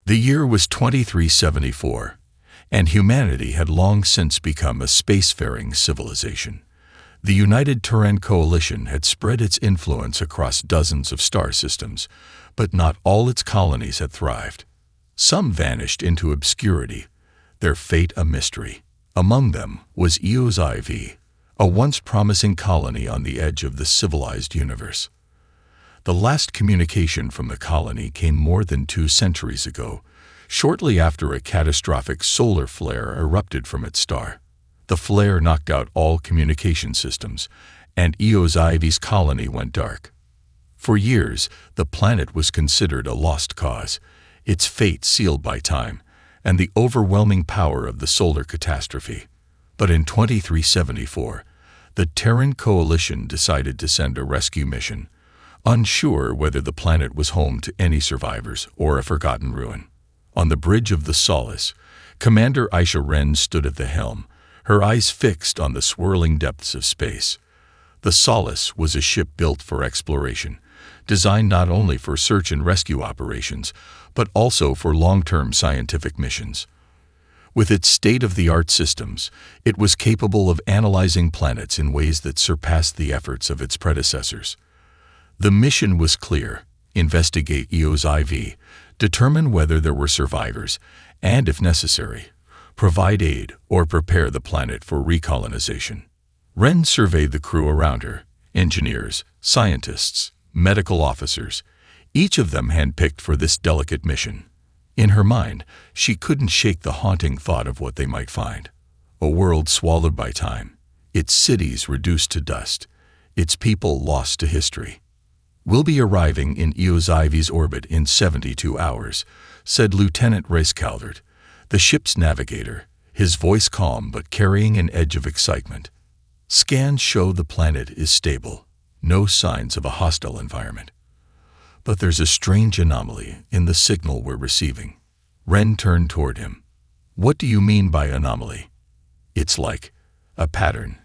The year was 2374, and humanity had long since become a spacefaring civilization. The United Terran Coalition had spread its influence across dozens of star systems, but not all its colonies had thrived. Some vanished into obscurity, their fate a mystery. Among them was Eos IV, a once promising colony on the edge of the civilized universe. The last communication from the colony came more than 2 centuries ago, shortly after a catastrophic solar flare erupted from its star. The flare knocked out all communication systems, and Eos IV's colony went dark. For years, the planet was considered a lost cause, its fate sealed by time and the overwhelming power of the solar catastrophe. But in 2374, the Terran Coalition decided to send a rescue mission, unsure whether the planet was home to any survivors or a forgotten ruin. On the bridge of the Solace, Commander Aisha Wren stood at the helm, her eyes fixed on the swirling depths of space. The Solace was a ship built for exploration, designed not only for search and rescue operations, but also for long-term scientific missions. With its state-of-the-art systems, it was capable of analyzing planets in ways that surpassed the efforts of its predecessors. The mission was clear: investigate Eos IV, determine whether there were survivors, and, if necessary, provide aid or prepare the planet for recolonization. Wren surveyed the crew around her: engineers, scientists, medical officers, each of them handpicked for this delicate mission. In her mind, she couldn't shake the haunting thought of what they might find. A world swallowed by time, its cities reduced to dust, its people lost to history. "We'll be arriving in Eos IV's orbit in 72 hours, said Lieutenant Race Calvert, the ship's navigator, his voice calm but carrying an edge of excitement. "Scans show the planet is stable, no signs of a hostile environment. But there's a strange anomaly in the signal we're receiving." Wren turned toward him. "What do you mean by anomaly?" "It's like a pattern,"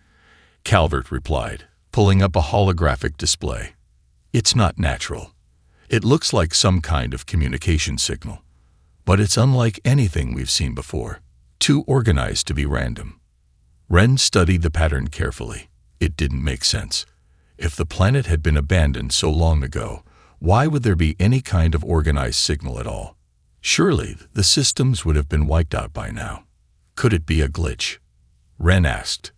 Calvert replied, pulling up a holographic display. "It's not natural. It looks like some kind of communication signal, but it's unlike anything we've seen before, too organized to be random." Wren studied the pattern carefully. It didn't make sense. If the planet had been abandoned so long ago, why would there be any kind of organized signal at all? Surely the systems would have been wiped out by now. Could it be a glitch? Wren asked.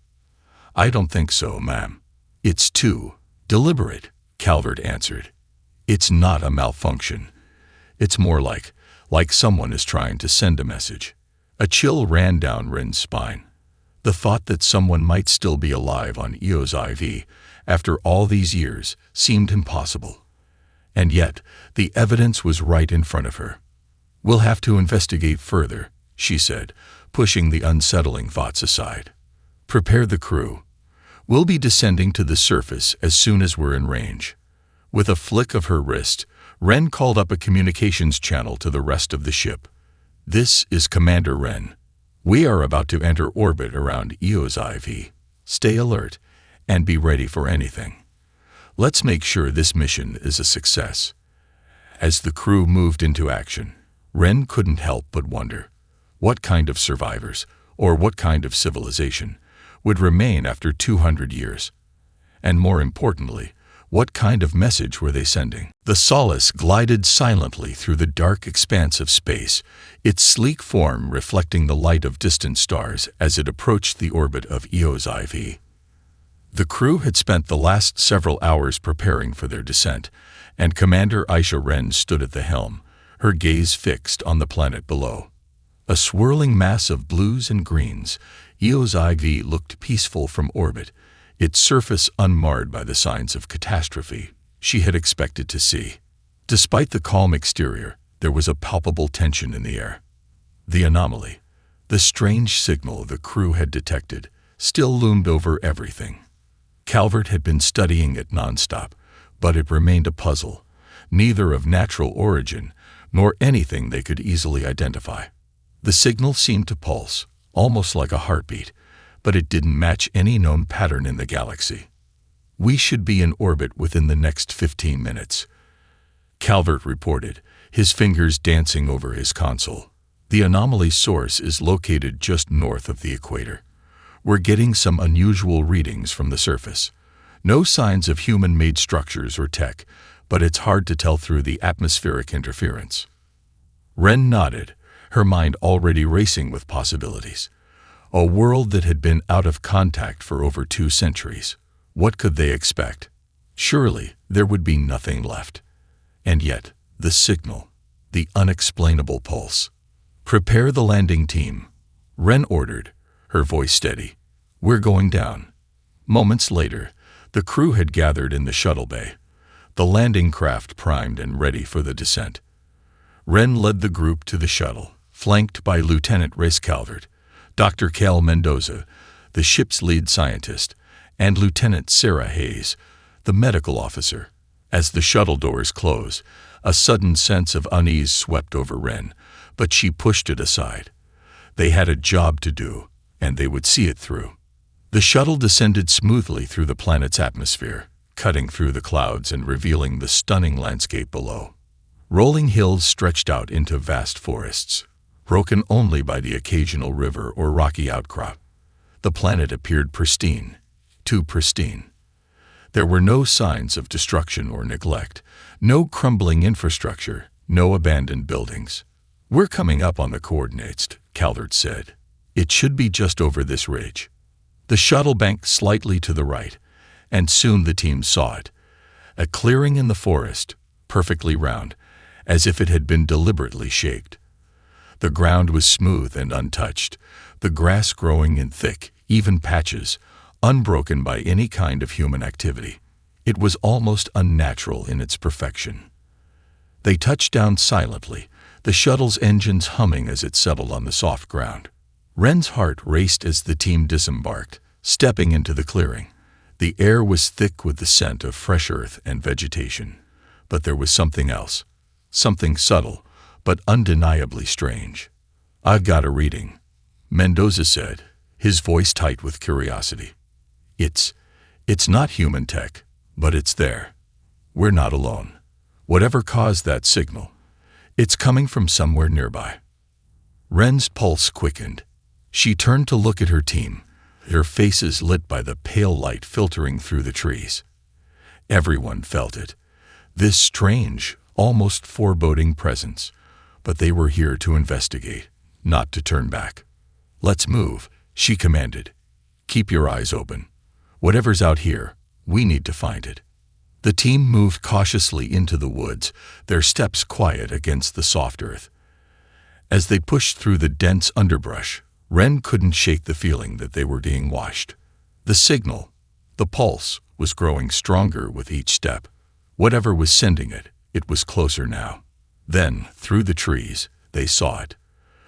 "I don't think so, ma'am. It's too deliberate," Calvert answered. "It's not a malfunction. It's more like someone is trying to send a message." A chill ran down Wren's spine. The thought that someone might still be alive on Eos IV after all these years seemed impossible. And yet, the evidence was right in front of her. "We'll have to investigate further," she said, pushing the unsettling thoughts aside. "Prepare the crew. We'll be descending to the surface as soon as we're in range." With a flick of her wrist, Wren called up a communications channel to the rest of the ship. "This is Commander Wren. We are about to enter orbit around Eos IV. Stay alert and be ready for anything. Let's make sure this mission is a success." As the crew moved into action, Wren couldn't help but wonder, what kind of survivors, or what kind of civilization, would remain after 200 years? And more importantly, what kind of message were they sending? The Solace glided silently through the dark expanse of space, its sleek form reflecting the light of distant stars as it approached the orbit of Eos IV. The crew had spent the last several hours preparing for their descent, and Commander Aisha Wren stood at the helm, her gaze fixed on the planet below. A swirling mass of blues and greens, Eos IV looked peaceful from orbit, its surface unmarred by the signs of catastrophe she had expected to see. Despite the calm exterior, there was a palpable tension in the air. The anomaly, the strange signal the crew had detected, still loomed over everything. Calvert had been studying it nonstop, but it remained a puzzle, neither of natural origin nor anything they could easily identify. The signal seemed to pulse, almost like a heartbeat, but it didn't match any known pattern in the galaxy. "We should be in orbit within the next 15 minutes, Calvert reported, his fingers dancing over his console. The anomaly source is located just north of the equator. We're getting some unusual readings from the surface. No signs of human-made structures or tech, but it's hard to tell through the atmospheric interference. Ren nodded, her mind already racing with possibilities. A world that had been out of contact for over 2 centuries. What could they expect? Surely there would be nothing left. And yet, the signal, the unexplainable pulse. "Prepare the landing team," Ren ordered, her voice steady. "We're going down." Moments later, the crew had gathered in the shuttle bay, the landing craft primed and ready for the descent. Ren led the group to the shuttle, flanked by Lieutenant Rhys Calvert, Dr. Cal Mendoza, the ship's lead scientist, and Lieutenant Sarah Hayes, the medical officer. As the shuttle doors closed, a sudden sense of unease swept over Ren, but she pushed it aside. They had a job to do, and they would see it through. The shuttle descended smoothly through the planet's atmosphere, cutting through the clouds and revealing the stunning landscape below. Rolling hills stretched out into vast forests, broken only by the occasional river or rocky outcrop. The planet appeared pristine, too pristine. There were no signs of destruction or neglect, no crumbling infrastructure, no abandoned buildings. "We're coming up on the coordinates," Calvert said. "It should be just over this ridge." The shuttle banked slightly to the right, and soon the team saw it. A clearing in the forest, perfectly round, as if it had been deliberately shaped. The ground was smooth and untouched, the grass growing in thick, even patches, unbroken by any kind of human activity. It was almost unnatural in its perfection. They touched down silently, the shuttle's engines humming as it settled on the soft ground. Ren's heart raced as the team disembarked, stepping into the clearing. The air was thick with the scent of fresh earth and vegetation. But there was something else, something subtle, but undeniably strange. "I've got a reading," Mendoza said, his voice tight with curiosity. It's not human tech, but it's there. We're not alone. Whatever caused that signal, it's coming from somewhere nearby." Ren's pulse quickened. She turned to look at her team, their faces lit by the pale light filtering through the trees. Everyone felt it, this strange, almost foreboding presence, but they were here to investigate, not to turn back. "Let's move," she commanded. "Keep your eyes open. Whatever's out here, we need to find it." The team moved cautiously into the woods, their steps quiet against the soft earth. As they pushed through the dense underbrush, Ren couldn't shake the feeling that they were being watched. The signal, the pulse, was growing stronger with each step. Whatever was sending it, it was closer now. Then, through the trees, they saw it.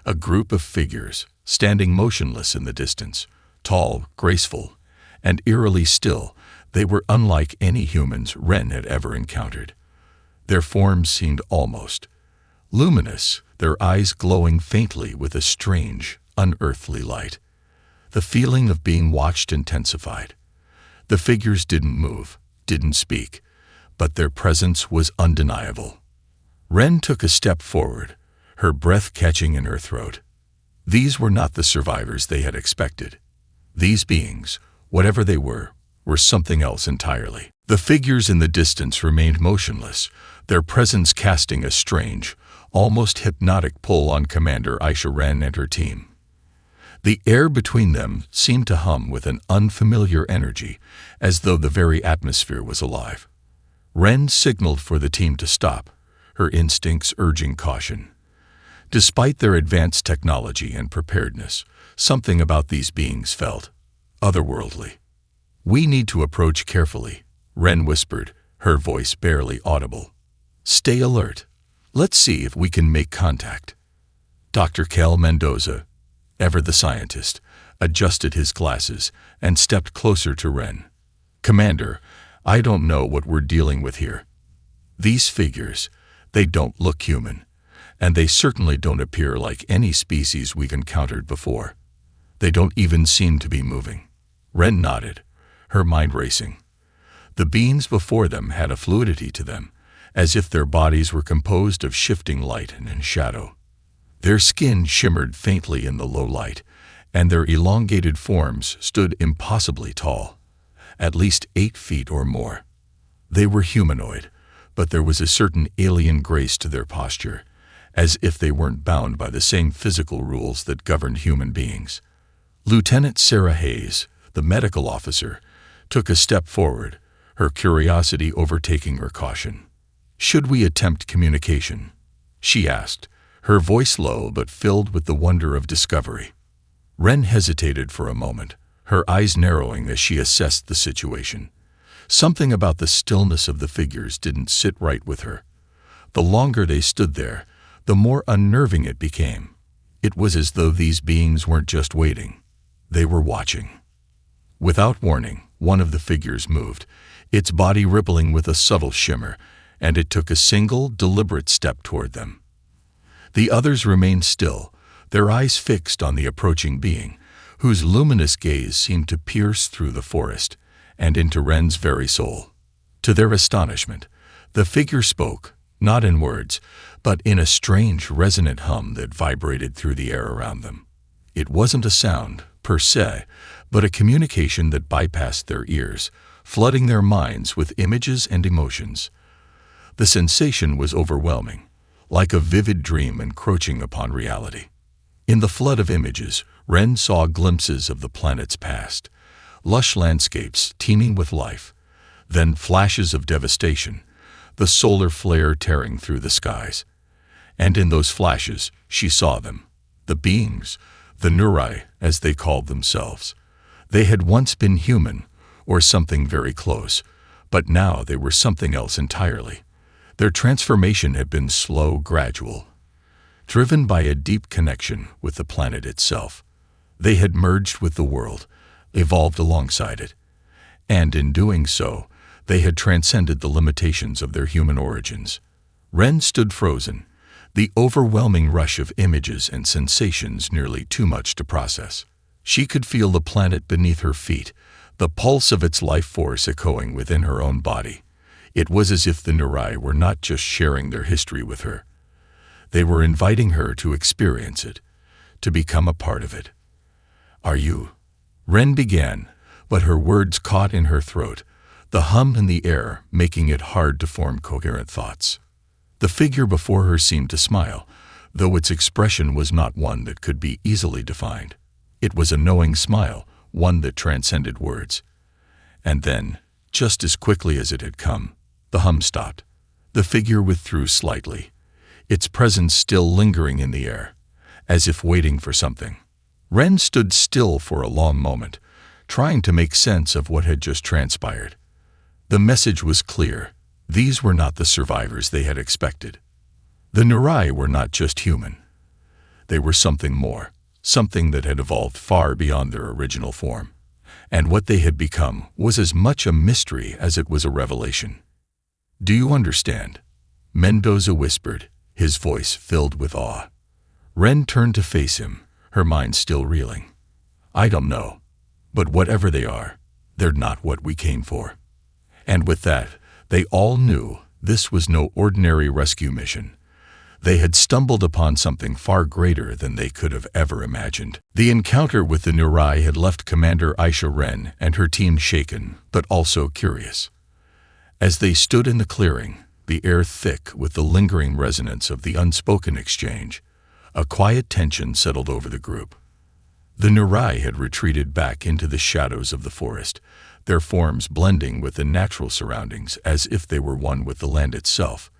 A group of figures, standing motionless in the distance, tall, graceful, and eerily still. They were unlike any humans Ren had ever encountered. Their forms seemed almost luminous, their eyes glowing faintly with a strange, unearthly light. The feeling of being watched intensified. The figures didn't move, didn't speak, but their presence was undeniable. Ren took a step forward, her breath catching in her throat. These were not the survivors they had expected. These beings, whatever they were something else entirely. The figures in the distance remained motionless, their presence casting a strange, almost hypnotic pull on Commander Aisha Ren and her team. The air between them seemed to hum with an unfamiliar energy, as though the very atmosphere was alive. Ren signaled for the team to stop, her instincts urging caution. Despite their advanced technology and preparedness, something about these beings felt otherworldly. "We need to approach carefully," Ren whispered, her voice barely audible. "Stay alert. Let's see if we can make contact." Dr. Cal Mendoza, ever the scientist, adjusted his glasses and stepped closer to Ren. "Commander, I don't know what we're dealing with here. These figures, they don't look human, and they certainly don't appear like any species we've encountered before. They don't even seem to be moving." Ren nodded, her mind racing. The beings before them had a fluidity to them, as if their bodies were composed of shifting light and shadow. Their skin shimmered faintly in the low light, and their elongated forms stood impossibly tall, at least 8 feet or more. They were humanoid, but there was a certain alien grace to their posture, as if they weren't bound by the same physical rules that governed human beings. Lieutenant Sarah Hayes, the medical officer, took a step forward, her curiosity overtaking her caution. "Should we attempt communication?" she asked, her voice low but filled with the wonder of discovery. Wren hesitated for a moment, her eyes narrowing as she assessed the situation. Something about the stillness of the figures didn't sit right with her. The longer they stood there, the more unnerving it became. It was as though these beings weren't just waiting. They were watching. Without warning, one of the figures moved, its body rippling with a subtle shimmer, and it took a single, deliberate step toward them. The others remained still, their eyes fixed on the approaching being, whose luminous gaze seemed to pierce through the forest and into Wren's very soul. To their astonishment, the figure spoke, not in words, but in a strange, resonant hum that vibrated through the air around them. It wasn't a sound, per se, but a communication that bypassed their ears, flooding their minds with images and emotions. The sensation was overwhelming, like a vivid dream encroaching upon reality. In the flood of images, Wren saw glimpses of the planet's past, lush landscapes teeming with life, then flashes of devastation, the solar flare tearing through the skies. And in those flashes, she saw them, the beings, the Nurai, as they called themselves. They had once been human, or something very close, but now they were something else entirely. Their transformation had been slow, gradual, driven by a deep connection with the planet itself. They had merged with the world, evolved alongside it, and in doing so, they had transcended the limitations of their human origins. Wren stood frozen, the overwhelming rush of images and sensations nearly too much to process. She could feel the planet beneath her feet, the pulse of its life force echoing within her own body. It was as if the Nurai were not just sharing their history with her. They were inviting her to experience it, to become a part of it. "Are you?" Wren began, but her words caught in her throat, the hum in the air making it hard to form coherent thoughts. The figure before her seemed to smile, though its expression was not one that could be easily defined. It was a knowing smile, one that transcended words. And then, just as quickly as it had come, the hum stopped. The figure withdrew slightly, its presence still lingering in the air, as if waiting for something. Wren stood still for a long moment, trying to make sense of what had just transpired. The message was clear. These were not the survivors they had expected. The Nurai were not just human. They were something more, something that had evolved far beyond their original form. And what they had become was as much a mystery as it was a revelation. "Do you understand?" Mendoza whispered, his voice filled with awe. Wren turned to face him, her mind still reeling. "I don't know, but whatever they are, they're not what we came for." And with that, they all knew this was no ordinary rescue mission. They had stumbled upon something far greater than they could have ever imagined. The encounter with the Nurai had left Commander Aisha Wren and her team shaken, but also curious. As they stood in the clearing, the air thick with the lingering resonance of the unspoken exchange, a quiet tension settled over the group. The Nurai had retreated back into the shadows of the forest, their forms blending with the natural surroundings as if they were one with the land itself.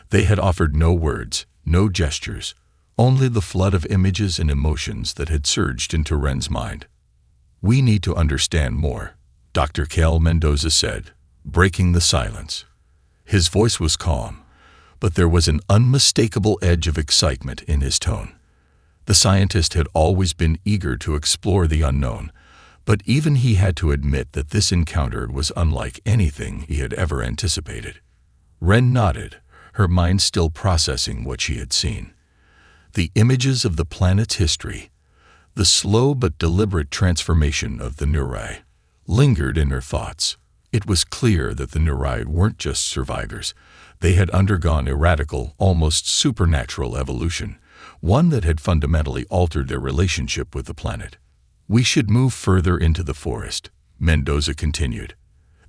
They had offered no words, no gestures, only the flood of images and emotions that had surged into Wren's mind. "We need to understand more," Dr. Cal Mendoza said, breaking the silence. His voice was calm, but there was an unmistakable edge of excitement in his tone. The scientist had always been eager to explore the unknown, but even he had to admit that this encounter was unlike anything he had ever anticipated. Wren nodded, her mind still processing what she had seen. The images of the planet's history, the slow but deliberate transformation of the Nurai, lingered in her thoughts, It was clear that the Nerai weren't just survivors. They had undergone a radical, almost supernatural evolution, one that had fundamentally altered their relationship with the planet. "We should move further into the forest," Mendoza continued.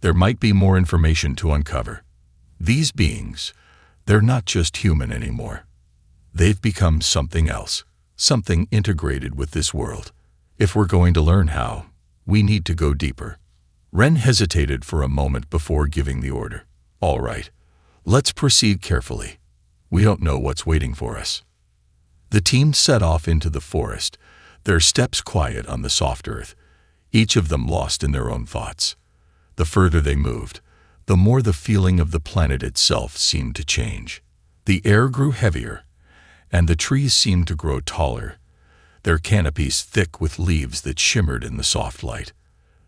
"There might be more information to uncover. These beings, they're not just human anymore. They've become something else, something integrated with this world. If we're going to learn how, we need to go deeper." Ren hesitated for a moment before giving the order. "All right, let's proceed carefully. We don't know what's waiting for us." The team set off into the forest, their steps quiet on the soft earth, each of them lost in their own thoughts. The further they moved, the more the feeling of the planet itself seemed to change. The air grew heavier, and the trees seemed to grow taller, their canopies thick with leaves that shimmered in the soft light.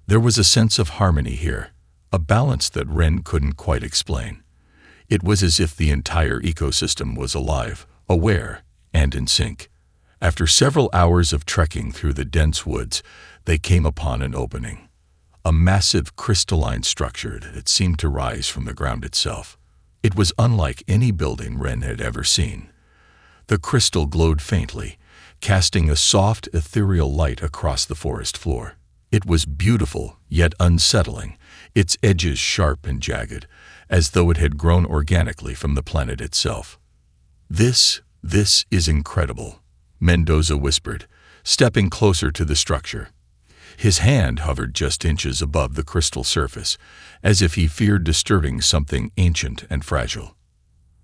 There was a sense of harmony here, a balance that Ren couldn't quite explain. It was as if the entire ecosystem was alive, aware, and in sync. After several hours of trekking through the dense woods, they came upon an opening. A massive crystalline structure that seemed to rise from the ground itself. It was unlike any building Ren had ever seen. The crystal glowed faintly, casting a soft, ethereal light across the forest floor. It was beautiful, yet unsettling, its edges sharp and jagged, as though it had grown organically from the planet itself. This is incredible," Mendoza whispered, stepping closer to the structure. His hand hovered just inches above the crystal surface, as if he feared disturbing something ancient and fragile.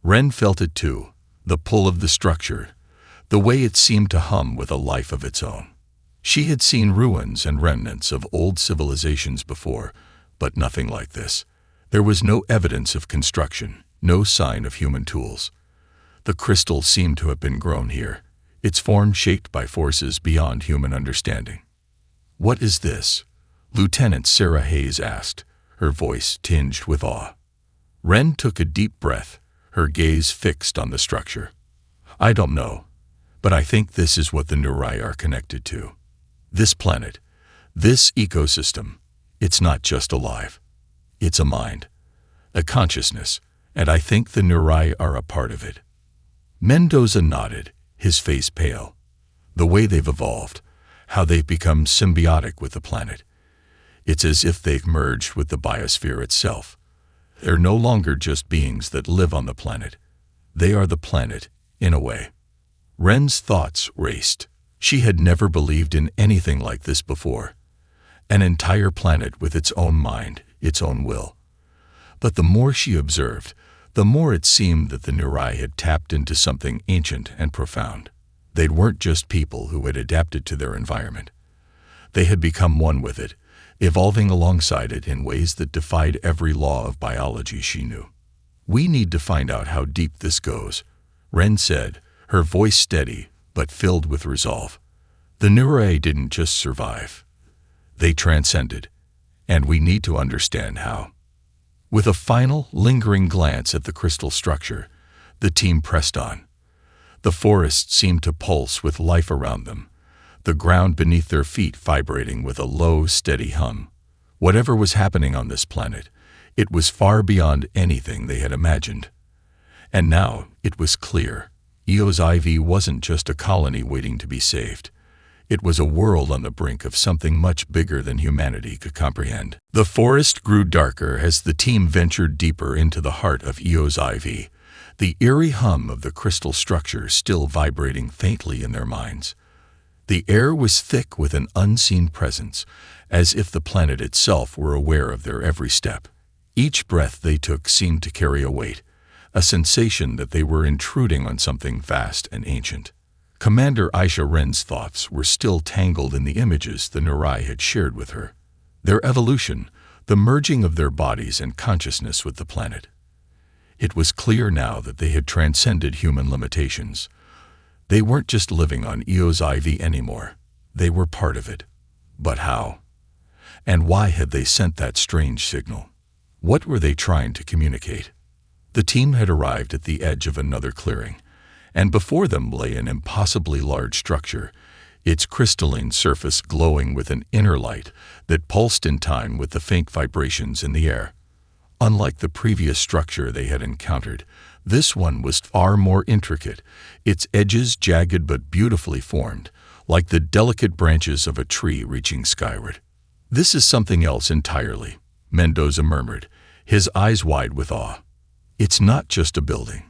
Ren felt it too, the pull of the structure, the way it seemed to hum with a life of its own. She had seen ruins and remnants of old civilizations before, but nothing like this. There was no evidence of construction, no sign of human tools. The crystal seemed to have been grown here, its form shaped by forces beyond human understanding. "What is this?" Lieutenant Sarah Hayes asked, her voice tinged with awe. Ren took a deep breath, her gaze fixed on the structure. "I don't know, but I think this is what the Nerai are connected to. This planet, this ecosystem, it's not just alive. It's a mind, a consciousness, and I think the Nerai are a part of it." Mendoza nodded, his face pale. "The way they've evolved, how they've become symbiotic with the planet. It's as if they've merged with the biosphere itself. They're no longer just beings that live on the planet. They are the planet, in a way." Ren's thoughts raced. She had never believed in anything like this before. An entire planet with its own mind, its own will. But the more she observed, the more it seemed that the Nerai had tapped into something ancient and profound. They weren't just people who had adapted to their environment. They had become one with it, evolving alongside it in ways that defied every law of biology she knew. "We need to find out how deep this goes," Ren said, her voice steady but filled with resolve. "The Nerai didn't just survive. They transcended, and we need to understand how." With a final, lingering glance at the crystal structure, the team pressed on. The forest seemed to pulse with life around them, the ground beneath their feet vibrating with a low, steady hum. Whatever was happening on this planet, it was far beyond anything they had imagined. And now it was clear. Eos IV wasn't just a colony waiting to be saved. It was a world on the brink of something much bigger than humanity could comprehend. The forest grew darker as the team ventured deeper into the heart of Eos IV, the eerie hum of the crystal structure still vibrating faintly in their minds. The air was thick with an unseen presence, as if the planet itself were aware of their every step. Each breath they took seemed to carry a weight, a sensation that they were intruding on something vast and ancient. Commander Aisha Ren's thoughts were still tangled in the images the Nerai had shared with her. Their evolution, the merging of their bodies and consciousness with the planet. It was clear now that they had transcended human limitations. They weren't just living on Eos IV anymore. They were part of it. But how? And why had they sent that strange signal? What were they trying to communicate? The team had arrived at the edge of another clearing, and before them lay an impossibly large structure, its crystalline surface glowing with an inner light that pulsed in time with the faint vibrations in the air. Unlike the previous structure they had encountered, this one was far more intricate, its edges jagged but beautifully formed, like the delicate branches of a tree reaching skyward. "This is something else entirely," Mendoza murmured, his eyes wide with awe. "It's not just a building.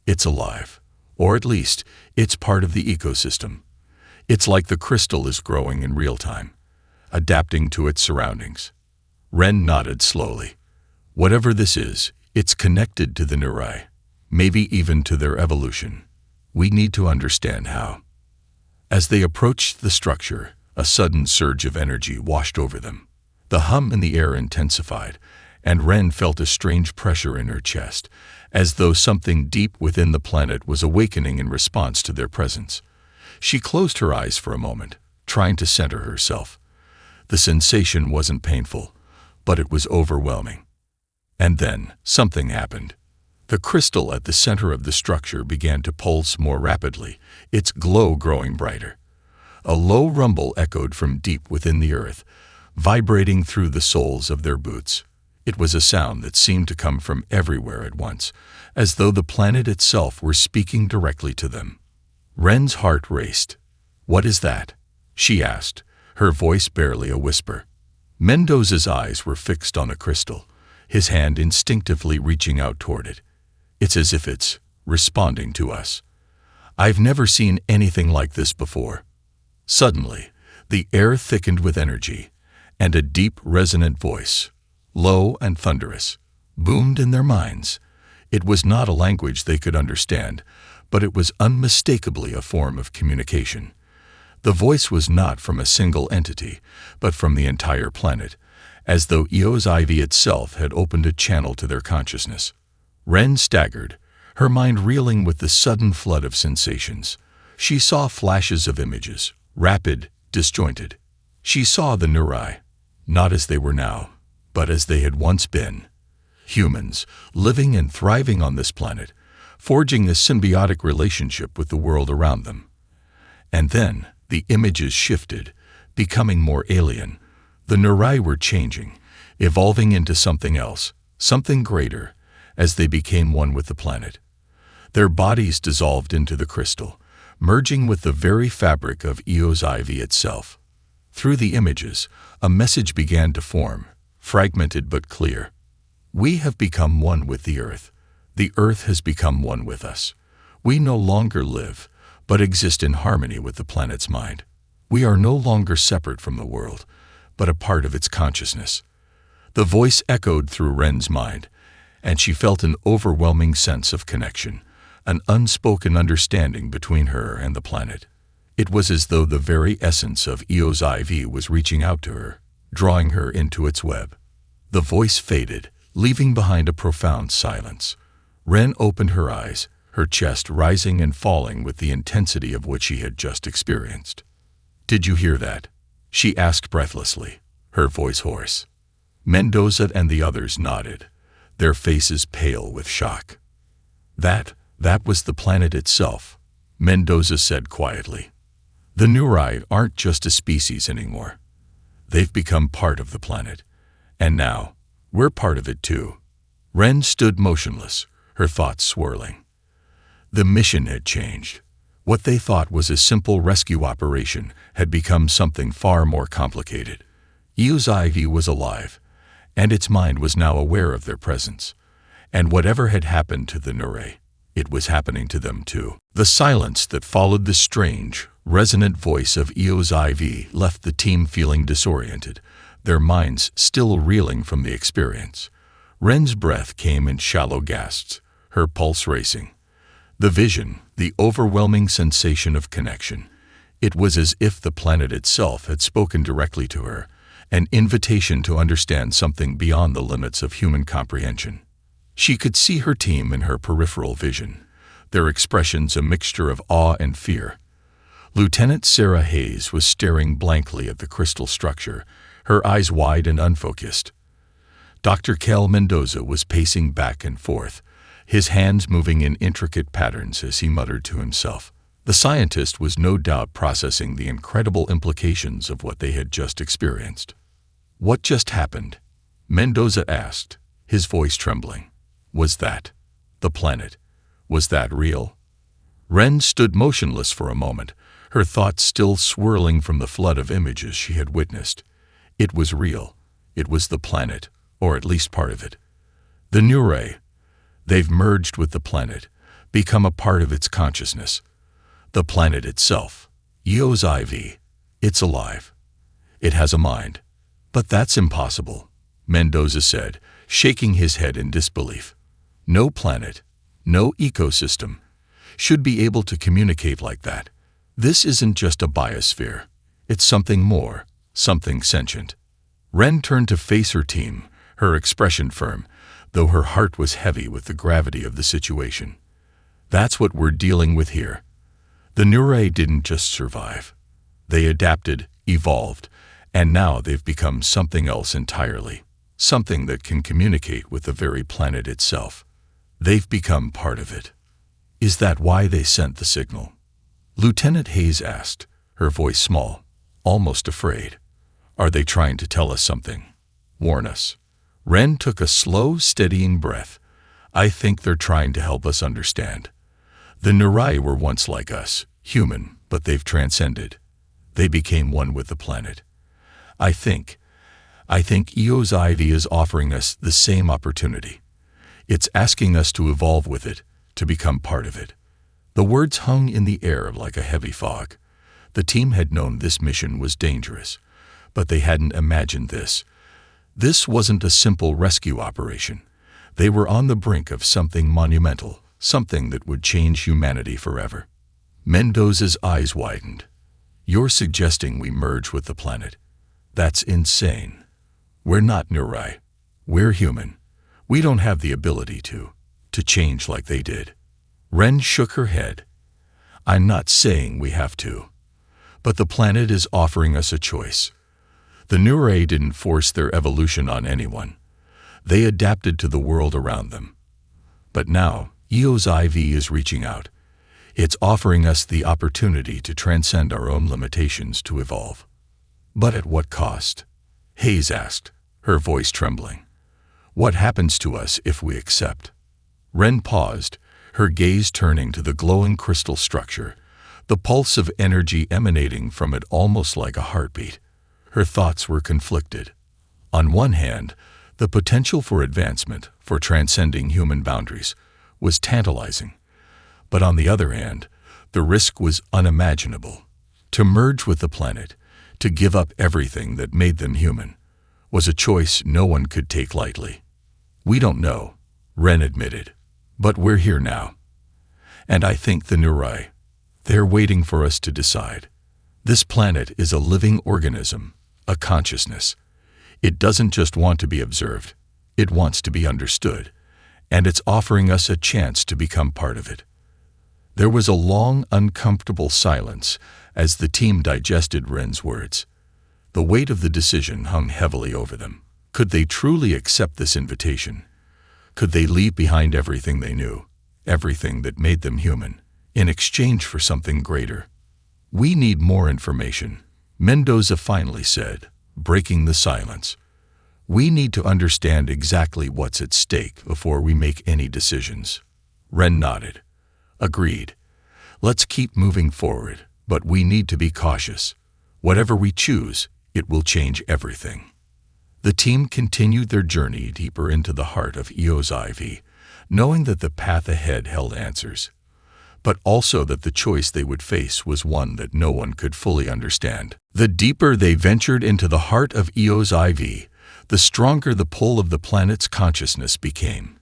It's alive. Or at least, it's part of the ecosystem. It's like the crystal is growing in real time, adapting to its surroundings." Ren nodded slowly. "Whatever this is, it's connected to the Nurai, maybe even to their evolution. We need to understand how." As they approached the structure, a sudden surge of energy washed over them. The hum in the air intensified, and Ren felt a strange pressure in her chest, as though something deep within the planet was awakening in response to their presence. She closed her eyes for a moment, trying to center herself. The sensation wasn't painful, but it was overwhelming. And then, something happened. The crystal at the center of the structure began to pulse more rapidly, its glow growing brighter. A low rumble echoed from deep within the earth, vibrating through the soles of their boots. It was a sound that seemed to come from everywhere at once, as though the planet itself were speaking directly to them. Ren's heart raced. "What is that?" she asked, her voice barely a whisper. Mendoza's eyes were fixed on the crystal, his hand instinctively reaching out toward it. "It's as if it's responding to us. I've never seen anything like this before." Suddenly, the air thickened with energy, and a deep, resonant voice, low and thunderous, boomed in their minds. It was not a language they could understand, but it was unmistakably a form of communication. The voice was not from a single entity, but from the entire planet, as though Eos Ivy itself had opened a channel to their consciousness. Ren staggered, her mind reeling with the sudden flood of sensations. She saw flashes of images, rapid, disjointed. She saw the Nurai, not as they were now, but as they had once been. Humans, living and thriving on this planet, forging a symbiotic relationship with the world around them. And then, the images shifted, becoming more alien. The Nurai were changing, evolving into something else, something greater, as they became one with the planet. Their bodies dissolved into the crystal, merging with the very fabric of Eos Ivy itself. Through the images, a message began to form, fragmented but clear. "We have become one with the Earth. The Earth has become one with us. We no longer live, but exist in harmony with the planet's mind. We are no longer separate from the world, but a part of its consciousness." The voice echoed through Ren's mind, and she felt an overwhelming sense of connection, an unspoken understanding between her and the planet. It was as though the very essence of Eos Ivy was reaching out to her, drawing her into its web. The voice faded, leaving behind a profound silence. Ren opened her eyes, her chest rising and falling with the intensity of what she had just experienced. "Did you hear that?" she asked breathlessly, her voice hoarse. Mendoza and the others nodded, their faces pale with shock. That was the planet itself," Mendoza said quietly. "The Nurai aren't just a species anymore. They've become part of the planet. And now, we're part of it too." Ren stood motionless, her thoughts swirling. The mission had changed. What they thought was a simple rescue operation had become something far more complicated. Eos Ivy was alive, and its mind was now aware of their presence. And whatever had happened to the Nurai, it was happening to them too. The silence that followed the strange, resonant voice of Eos Ivy left the team feeling disoriented, their minds still reeling from the experience. Ren's breath came in shallow gasps, her pulse racing. The vision, the overwhelming sensation of connection. It was as if the planet itself had spoken directly to her, an invitation to understand something beyond the limits of human comprehension. She could see her team in her peripheral vision, their expressions a mixture of awe and fear. Lieutenant Sarah Hayes was staring blankly at the crystal structure, her eyes wide and unfocused. Dr. Kel Mendoza was pacing back and forth, his hands moving in intricate patterns as he muttered to himself. The scientist was no doubt processing the incredible implications of what they had just experienced. "What just happened?" Mendoza asked, his voice trembling. "Was that the planet? Was that real?" Ren stood motionless for a moment, her thoughts still swirling from the flood of images she had witnessed. It was real. It was the planet, or at least part of it. The Nuray. They've merged with the planet, become a part of its consciousness. The planet itself, Eos IV, it's alive. It has a mind. "But that's impossible," Mendoza said, shaking his head in disbelief. "No planet, no ecosystem, should be able to communicate like that. This isn't just a biosphere. It's something more, something sentient." Ren turned to face her team, her expression firm, though her heart was heavy with the gravity of the situation. "That's what we're dealing with here. The Nuray didn't just survive. They adapted, evolved, and now they've become something else entirely, something that can communicate with the very planet itself. They've become part of it." "Is that why they sent the signal?" Lieutenant Hayes asked, her voice small, almost afraid. "Are they trying to tell us something? Warn us?" Ren took a slow, steadying breath. "I think they're trying to help us understand. The Nurai were once like us, human, but they've transcended. They became one with the planet. I think Eos IV is offering us the same opportunity. It's asking us to evolve with it, to become part of it." The words hung in the air like a heavy fog. The team had known this mission was dangerous, but they hadn't imagined this. This wasn't a simple rescue operation. They were on the brink of something monumental, something that would change humanity forever. Mendoza's eyes widened. "You're suggesting we merge with the planet? That's insane. We're not Nurai. We're human. We don't have the ability to change like they did." Ren shook her head. "I'm not saying we have to. But the planet is offering us a choice. The Nurai didn't force their evolution on anyone. They adapted to the world around them. But now, Eos IV is reaching out. It's offering us the opportunity to transcend our own limitations to evolve." "But at what cost?" Hayes asked, her voice trembling. "What happens to us if we accept?" Ren paused, her gaze turning to the glowing crystal structure, the pulse of energy emanating from it almost like a heartbeat. Her thoughts were conflicted. On one hand, the potential for advancement, for transcending human boundaries, was tantalizing. But on the other hand, the risk was unimaginable. To merge with the planet, to give up everything that made them human, was a choice no one could take lightly. "We don't know," Ren admitted, "but we're here now. And I think the Nurai, they're waiting for us to decide. This planet is a living organism, a consciousness. It doesn't just want to be observed, it wants to be understood, and it's offering us a chance to become part of it." There was a long, uncomfortable silence as the team digested Ren's words. The weight of the decision hung heavily over them. Could they truly accept this invitation? Could they leave behind everything they knew, everything that made them human, in exchange for something greater? "We need more information," Mendoza finally said, breaking the silence. "We need to understand exactly what's at stake before we make any decisions." Ren nodded. "Agreed. Let's keep moving forward, but we need to be cautious. Whatever we choose, it will change everything." The team continued their journey deeper into the heart of Eos IV, knowing that the path ahead held answers, but also that the choice they would face was one that no one could fully understand. The deeper they ventured into the heart of Eos IV, the stronger the pull of the planet's consciousness became.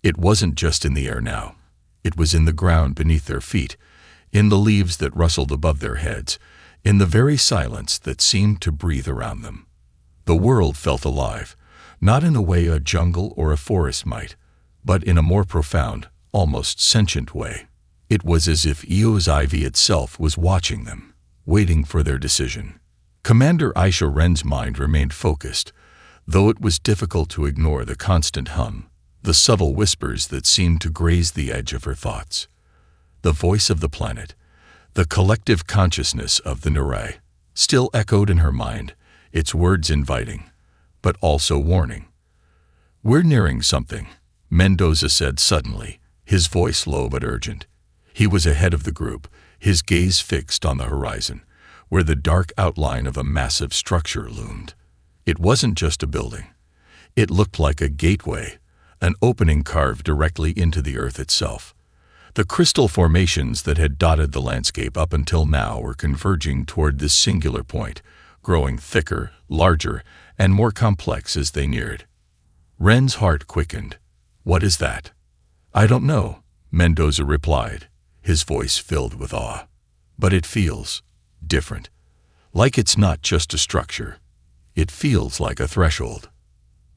It wasn't just in the air now. It was in the ground beneath their feet, in the leaves that rustled above their heads, in the very silence that seemed to breathe around them. The world felt alive, not in the way a jungle or a forest might, but in a more profound, almost sentient way. It was as if Eos IV itself was watching them, waiting for their decision. Commander Aisha Ren's mind remained focused, though it was difficult to ignore the constant hum, the subtle whispers that seemed to graze the edge of her thoughts. The voice of the planet, The collective consciousness of the Narray still echoed in her mind, its words inviting, but also warning. "We're nearing something," Mendoza said suddenly, his voice low but urgent. He was ahead of the group, his gaze fixed on the horizon, where the dark outline of a massive structure loomed. It wasn't just a building. It looked like a gateway, an opening carved directly into the earth itself. The crystal formations that had dotted the landscape up until now were converging toward this singular point, growing thicker, larger, and more complex as they neared. Ren's heart quickened. "What is that?" "I don't know," Mendoza replied, his voice filled with awe. "But it feels different. Like it's not just a structure. It feels like a threshold."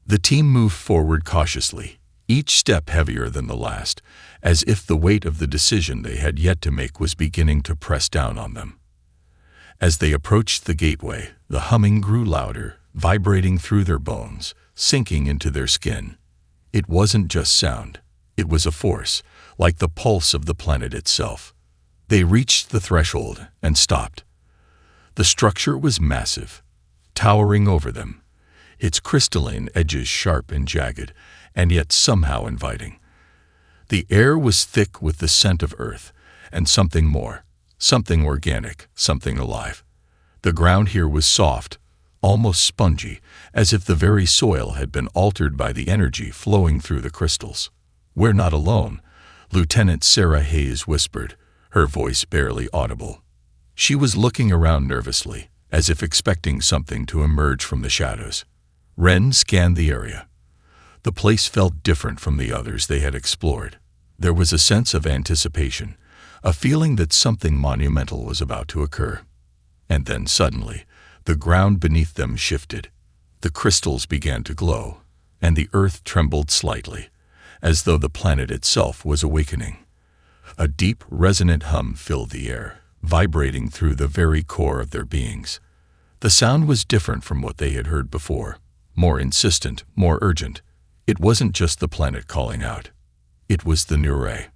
The team moved forward cautiously, each step heavier than the last, as if the weight of the decision they had yet to make was beginning to press down on them. As they approached the gateway, the humming grew louder, vibrating through their bones, sinking into their skin. It wasn't just sound. It was a force, like the pulse of the planet itself. They reached the threshold and stopped. The structure was massive, towering over them, its crystalline edges sharp and jagged, and yet somehow inviting. The air was thick with the scent of earth, and something more, something organic, something alive. The ground here was soft, almost spongy, as if the very soil had been altered by the energy flowing through the crystals. "We're not alone," Lieutenant Sarah Hayes whispered, her voice barely audible. She was looking around nervously, as if expecting something to emerge from the shadows. Ren scanned the area. The place felt different from the others they had explored. There was a sense of anticipation, a feeling that something monumental was about to occur. And then suddenly, the ground beneath them shifted. The crystals began to glow, and the earth trembled slightly, as though the planet itself was awakening. A deep, resonant hum filled the air, vibrating through the very core of their beings. The sound was different from what they had heard before, more insistent, more urgent. It wasn't just the planet calling out. It was the Narray.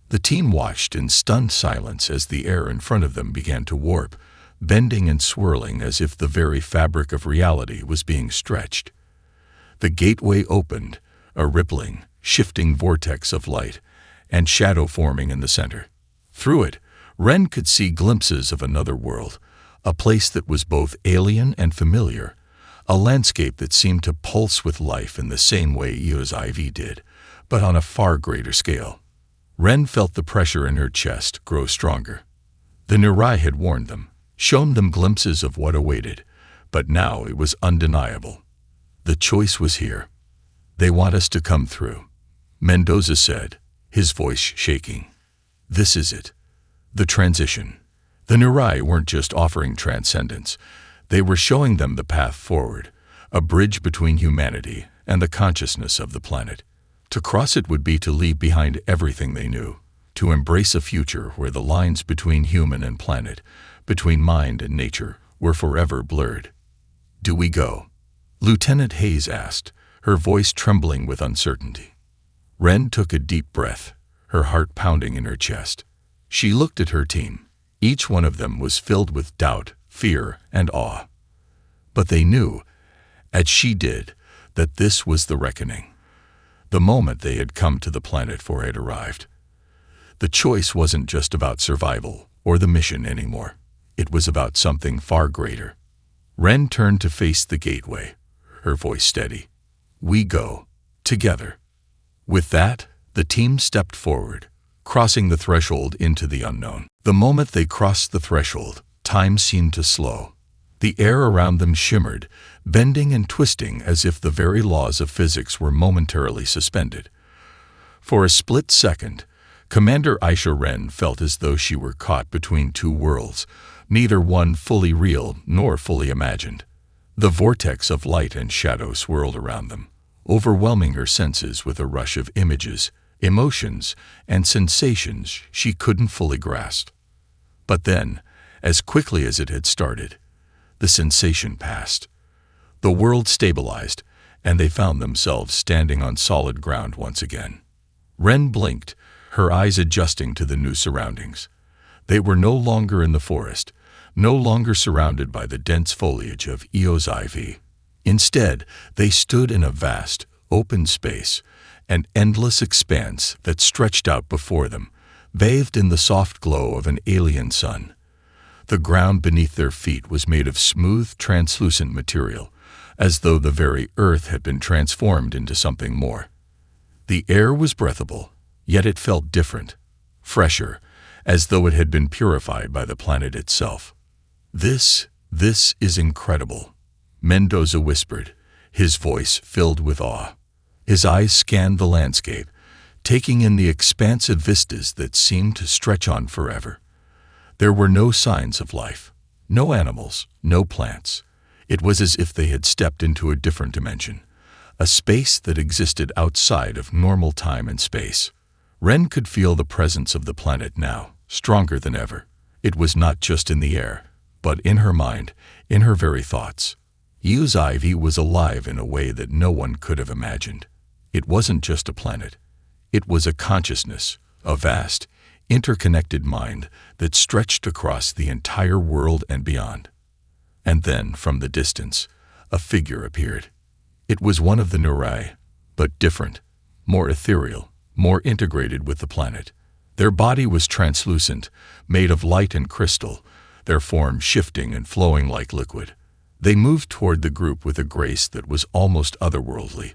The team watched in stunned silence as the air in front of them began to warp, bending and swirling as if the very fabric of reality was being stretched. The gateway opened, a rippling, shifting vortex of light and shadow forming in the center. Through it, Ren could see glimpses of another world, a place that was both alien and familiar, a landscape that seemed to pulse with life in the same way Eo's IV did, but on a far greater scale. Ren felt the pressure in her chest grow stronger. The Narray had warned them, shown them glimpses of what awaited, but now it was undeniable. The choice was here. "They want us to come through," Mendoza said, his voice shaking. "This is it. The transition." The Narray weren't just offering transcendence. They were showing them the path forward, a bridge between humanity and the consciousness of the planet. To cross it would be to leave behind everything they knew, to embrace a future where the lines between human and planet, between mind and nature, were forever blurred. "Do we go?" Lieutenant Hayes asked, her voice trembling with uncertainty. Ren took a deep breath, her heart pounding in her chest. She looked at her team. Each one of them was filled with doubt, fear, and awe. But they knew, as she did, that this was the reckoning. The moment they had come to the planet for had arrived. The choice wasn't just about survival or the mission anymore. It was about something far greater. Ren turned to face the gateway, her voice steady. "We go. Together." With that, the team stepped forward, crossing the threshold into the unknown. The moment they crossed the threshold, time seemed to slow. The air around them shimmered, bending and twisting as if the very laws of physics were momentarily suspended. For a split second, Commander Aisha Ren felt as though she were caught between two worlds, neither one fully real nor fully imagined. The vortex of light and shadow swirled around them, overwhelming her senses with a rush of images, emotions, and sensations she couldn't fully grasp. But then, as quickly as it had started, the sensation passed. The world stabilized, and they found themselves standing on solid ground once again. Ren blinked, her eyes adjusting to the new surroundings. They were no longer in the forest, no longer surrounded by the dense foliage of Eo's ivy. Instead, they stood in a vast, open space, an endless expanse that stretched out before them, bathed in the soft glow of an alien sun. The ground beneath their feet was made of smooth, translucent material, as though the very earth had been transformed into something more. The air was breathable, yet it felt different, fresher, as though it had been purified by the planet itself. This is incredible," Mendoza whispered, his voice filled with awe. His eyes scanned the landscape, taking in the expansive vistas that seemed to stretch on forever. There were no signs of life, no animals, no plants. It was as if they had stepped into a different dimension, a space that existed outside of normal time and space. Ren could feel the presence of the planet now, stronger than ever. It was not just in the air, but in her mind, in her very thoughts. Eo's ivy was alive in a way that no one could have imagined. It wasn't just a planet. It was a consciousness, a vast, interconnected mind that stretched across the entire world and beyond. And then, from the distance, a figure appeared. It was one of the Nurai, but different, more ethereal, more integrated with the planet. Their body was translucent, made of light and crystal, their form shifting and flowing like liquid. They moved toward the group with a grace that was almost otherworldly,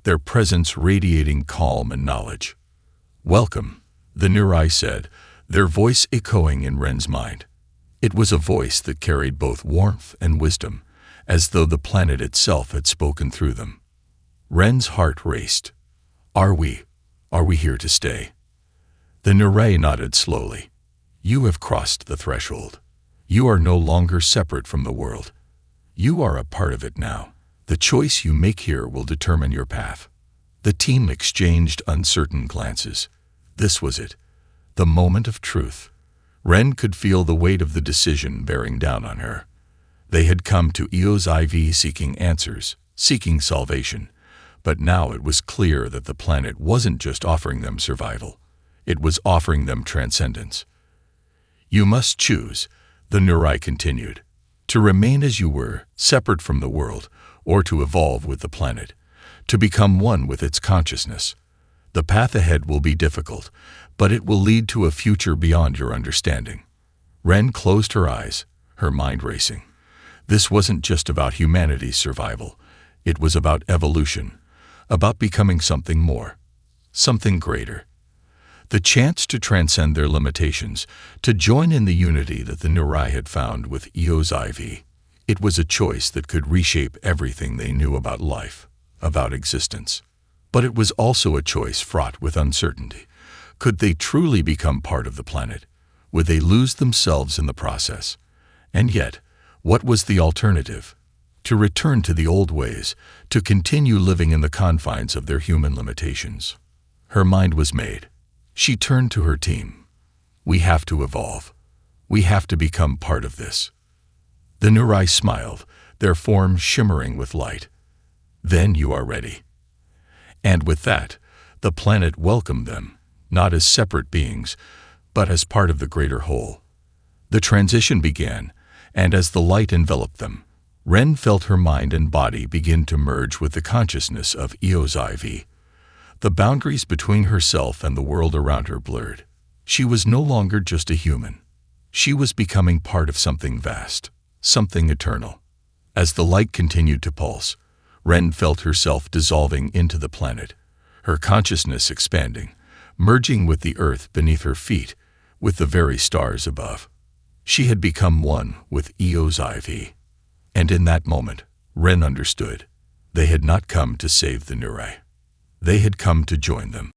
their presence radiating calm and knowledge. "Welcome," the Nurai said, their voice echoing in Ren's mind. It was a voice that carried both warmth and wisdom, as though the planet itself had spoken through them. Ren's heart raced. Are we here to stay?" The Nurai nodded slowly. "You have crossed the threshold. You are no longer separate from the world. You are a part of it now. The choice you make here will determine your path." The team exchanged uncertain glances. This was it, the moment of truth. Ren could feel the weight of the decision bearing down on her. They had come to Eo's IV seeking answers, seeking salvation, but now it was clear that the planet wasn't just offering them survival. It was offering them transcendence. "You must choose," the Nurai continued, "to remain as you were, separate from the world, or to evolve with the planet, to become one with its consciousness. The path ahead will be difficult, but it will lead to a future beyond your understanding." Ren closed her eyes, her mind racing. This wasn't just about humanity's survival. It was about evolution, about becoming something more, something greater. The chance to transcend their limitations, to join in the unity that the Nurai had found with Eo's IV. It was a choice that could reshape everything they knew about life, about existence. But it was also a choice fraught with uncertainty. Could they truly become part of the planet? Would they lose themselves in the process? And yet, what was the alternative? To return to the old ways, to continue living in the confines of their human limitations. Her mind was made. She turned to her team. "We have to evolve. We have to become part of this." The Nurai smiled, their forms shimmering with light. "Then you are ready." And with that, the planet welcomed them, not as separate beings, but as part of the greater whole. The transition began, and as the light enveloped them, Ren felt her mind and body begin to merge with the consciousness of Eo's IV. The boundaries between herself and the world around her blurred. She was no longer just a human. She was becoming part of something vast, something eternal. As the light continued to pulse, Ren felt herself dissolving into the planet, her consciousness expanding, merging with the earth beneath her feet, with the very stars above. She had become one with Eo's IV. And in that moment, Ren understood. They had not come to save the Nurai. They had come to join them.